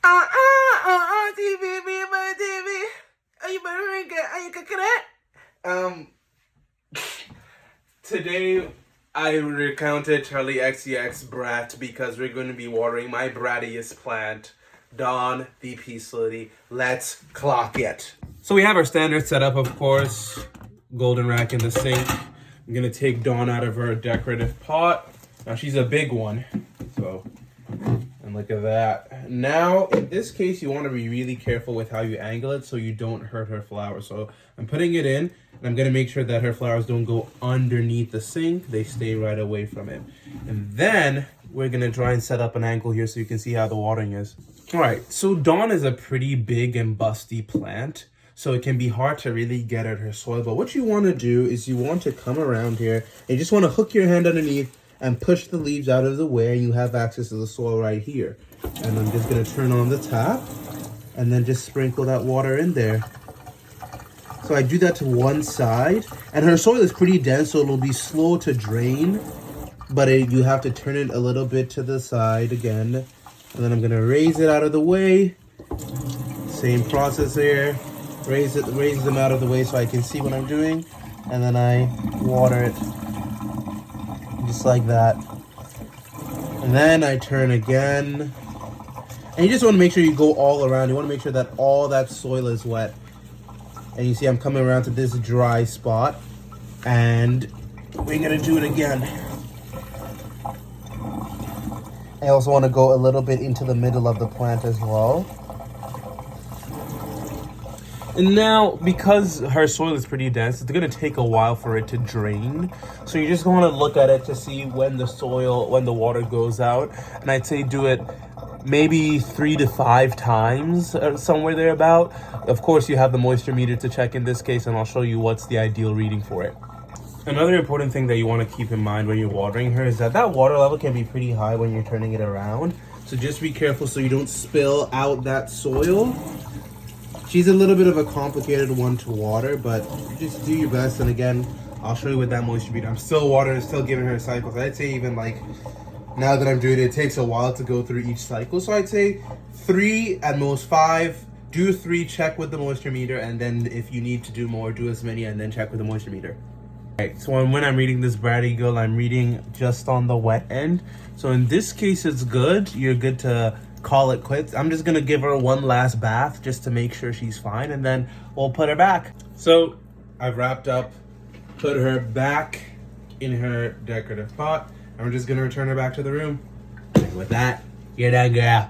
TV, be my TV. Are you better get? Are you cooking it? Today I recounted Charlie XCX Brat because we're going to be watering my brattiest plant, Dawn the Peace Lily. Let's clock it. So we have our standard setup, of course. Golden rack in the sink. I'm gonna take Dawn out of her decorative pot. Now she's a big one, so, and look at that. Now, in this case, you want to be really careful with how you angle it so you don't hurt her flowers. So I'm putting it in, and I'm gonna make sure that her flowers don't go underneath the sink. They stay right away from it. And then we're gonna try and set up an angle here so you can see how the watering is. All right, so Dawn is a pretty big and busty plant, so it can be hard to really get at her soil. But what you want to do is you want to come around here and you just want to hook your hand underneath and push the leaves out of the way, and you have access to the soil right here. And I'm just going to turn on the tap and then just sprinkle that water in there. So I do that to one side, and her soil is pretty dense, so it'll be slow to drain, but you have to turn it a little bit to the side again. And then I'm going to raise it out of the way. Same process there. Raise them out of the way so I can see what I'm doing, and then I water it just like that. And then I turn again, and you just want to make sure you go all around. You want to make sure that all that soil is wet. And you see I'm coming around to this dry spot, and we're gonna do it again. I also want to go a little bit into the middle of the plant as well. And now, because her soil is pretty dense, it's going to take a while for it to drain. So you just want to look at it to see when the water goes out. And I'd say do it maybe 3 to 5 times, somewhere thereabout. Of course, you have the moisture meter to check in this case, and I'll show you what's the ideal reading for it. Another important thing that you want to keep in mind when you're watering her is that water level can be pretty high when you're turning it around. So just be careful so you don't spill out that soil. She's a little bit of a complicated one to water, but just do your best. And again, I'll show you with that moisture meter. I'm still watering, still giving her cycles. I'd say even like, now that I'm doing it, it takes a while to go through each cycle. So I'd say 3, at most 5. Do 3, check with the moisture meter, and then if you need to do more, do as many, and then check with the moisture meter. Alright, so when I'm reading this Bratty girl, I'm reading just on the wet end. So in this case, it's good. You're good to call it quits. I'm just gonna give her one last bath just to make sure she's fine, and then we'll put her back. So I've wrapped up, put her back in her decorative pot, and we're just gonna return her back to the room. And with that, you're done, girl.